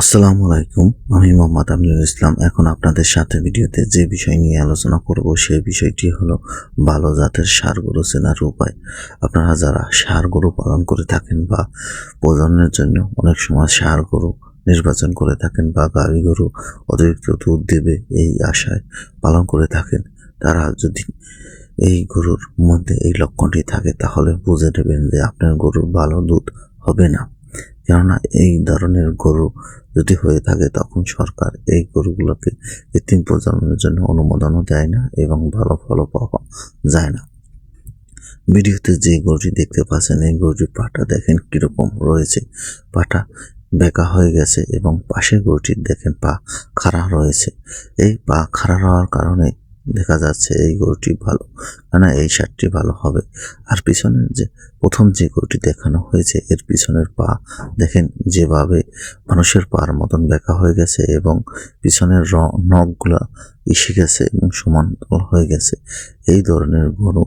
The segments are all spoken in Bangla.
আসসালামু আলাইকুম। আমি মোহাম্মদ আমিনুল ইসলাম। এখন আপনাদের সাথে ভিডিওতে যে বিষয় নিয়ে আলোচনা করব সেই বিষয়টি হলো ভালো জাতের ষাঁড় গরু চেনার উপায়। আপনারা যারা ষাঁড় গরু পালন করে থাকেন বা প্রজননের জন্য অনেক সময় ষাঁড় গরু নির্বাচন করে থাকেন বা গাভী গরু অতিরিক্ত দুধ দেবে এই আশায় পালন করে থাকেন, তারা যদি এই গরুর মধ্যে এই লক্ষণটি থাকে তাহলে বুঝে নেবেন যে আপনার গরুর ভালো দুধ হবে না। কেননা এই ধরনের গরু যদি হয়ে থাকে তখন সরকার এই গরুগুলোকে কৃত্রিম প্রজননের জন্য অনুমোদনও দেয় না এবং ভালো ফলও পাওয়া যায় না। ভিডিওতে যে গরুটি দেখতে পাচ্ছেন এই গরুটির পাটা দেখেন কিরকম রয়েছে, পাটা বেঁকা হয়ে গেছে এবং পাশের গরুটির দেখেন পা খাড়া রয়েছে। এই পা খাড়া হওয়ার কারণে দেখা যাচ্ছে এই গরুটি ভালো, কেননা এই ষাঁড়টি ভালো হবে। আর পিছনের যে প্রথম যে গরুটি দেখানো হয়েছে এর পিছনের পা দেখেন যেভাবে মানুষের পার মতন বেঁকা হয়ে গেছে এবং পিছনের নখগুলা এসে গেছে এবং সমান্তরাল হয়ে গেছে। এই ধরনের গরু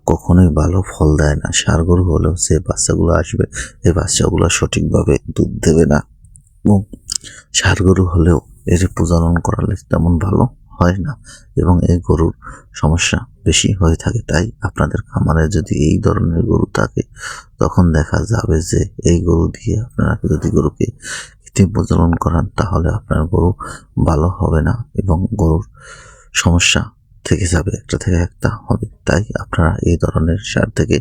কখনোই ভালো ফল দেয় না। ষাঁড় গরু হলেও যে বাচ্চাগুলো আসবে এই বাচ্চাগুলো সঠিকভাবে দুধ দেবে না এবং ষাঁড় গরু হলেও এর প্রজনন করালে তেমন ভালো হয় না এবং এই গরুর সমস্যা বেশি হয়ে থাকে। তাই আপনাদের খামারে যদি এই ধরনের গরু থাকে তখন দেখা যাবে যে এই গরু দিয়ে আপনারা যদি গরুকে কৃত্রিম প্রজনন করান তাহলে আপনার গরু ভালো হবে না এবং গরুর সমস্যা থেকে যাবে, একটা থেকে একটা হবে। তাই আপনারা এই ধরনের ষাঁড় থেকে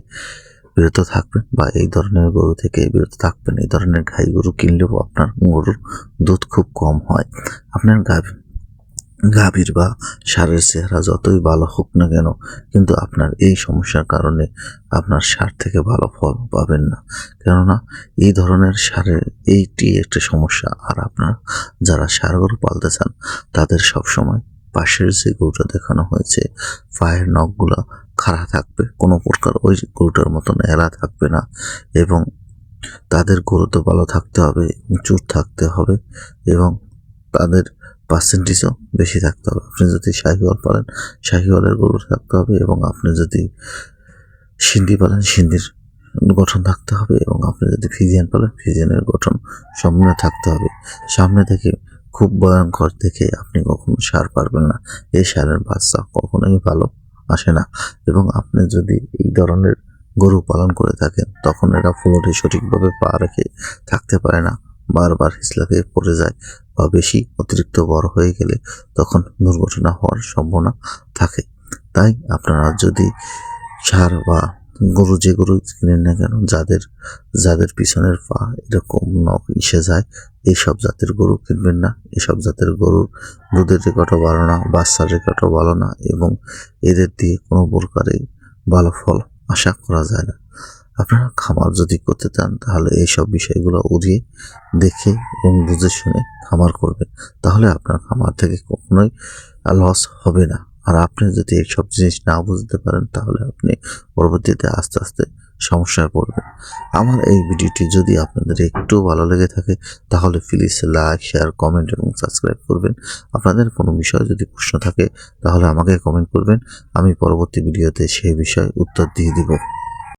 বিরত থাকবেন বা এই ধরনের গরু থেকে বিরত থাকবেন। এই ধরনের গাই গরু কিনলেও আপনার গরুর দুধ খুব কম হয়। আপনার গাভীর বা ষাঁড়ের চেহারা যতই ভালো হোক না কেন, কিন্তু আপনার এই সমস্যার কারণে আপনার ষাঁড় থেকে ভালো ফল পাবেন না। কেননা এই ধরনের ষাঁড়ের এইটি একটা সমস্যা। আর আপনার যারা ষাঁড় গরু পালতে চান তাদের সবসময় পাশের যে গরুটা দেখানো হয়েছে পায়ের নখগুলো খাড়া থাকবে, কোনো প্রকার ওই গরুটার মতন এলা থাকবে না এবং তাদের গরু তো ভালো থাকতে হবে, চুট থাকতে হবে এবং তাদের পার্সেন্টেজও বেশি থাকতে হবে। আপনি যদি শাহিওয়াল পালেন শাহিওয়ালের গরু থাকতে হবে এবং আপনি যদি সিন্ধি পালেন সিন্ধির গঠন থাকতে হবে এবং আপনি যদি ফিজিয়ান পালেন ফিজিয়ানের গঠন সম্পূর্ণ থাকতে হবে। সামনে থেকে খুব ভয়ঙ্কর দেখে আপনি কখনো ষাঁড় পারবেন না। এই ষাঁড়ের বাচ্চা কখনোই ভালো আসে না এবং আপনি যদি এই ধরনের গরু পালন করে থাকেন তখন এরা ফ্লোরে সঠিকভাবে পা রেখে থাকতে পারে না, বারবার হিচলা খেয়ে পড়ে যায় বা বেশি অতিরিক্ত বড় হয়ে গেলে তখন দুর্ঘটনা হওয়ার সম্ভাবনা থাকে। তাই আপনারা যদি ষাঁড় বা গরু যে গরু কিনেন না কেন যাদের পিছনের পা এরকম নখ এসে যায় এইসব জাতের গরু কিনবেন না। এসব জাতের গরুর দুধের রেকর্ডও ভালো না, বাচ্চার রেকর্ডও ভালো না এবং এদের দিয়ে কোনো প্রকারেই ভালো ফল আশা করা যায় না। আপনারা খামার যদি করতে চান তাহলে এইসব বিষয়গুলো উড়িয়ে দেখে এবং বুঝে শুনে খামার করবেন, তাহলে আপনার খামার থেকে কখনোই লস হবে না। আর আপনি যদি এইসব জিনিস না বুঝতে পারেন তাহলে আপনি পরবর্তীতে আস্তে আস্তে সমস্যায় পড়বেন। আমার এই ভিডিওটি যদি আপনাদের একটু ভালো লেগে থাকে তাহলে প্লিজ লাইক, শেয়ার, কমেন্ট এবং সাবস্ক্রাইব করবেন। আপনাদের কোনো বিষয়ে যদি প্রশ্ন থাকে তাহলে আমাকে কমেন্ট করবেন, আমি পরবর্তী ভিডিওতে সেই বিষয়ে উত্তর দিয়ে দিব।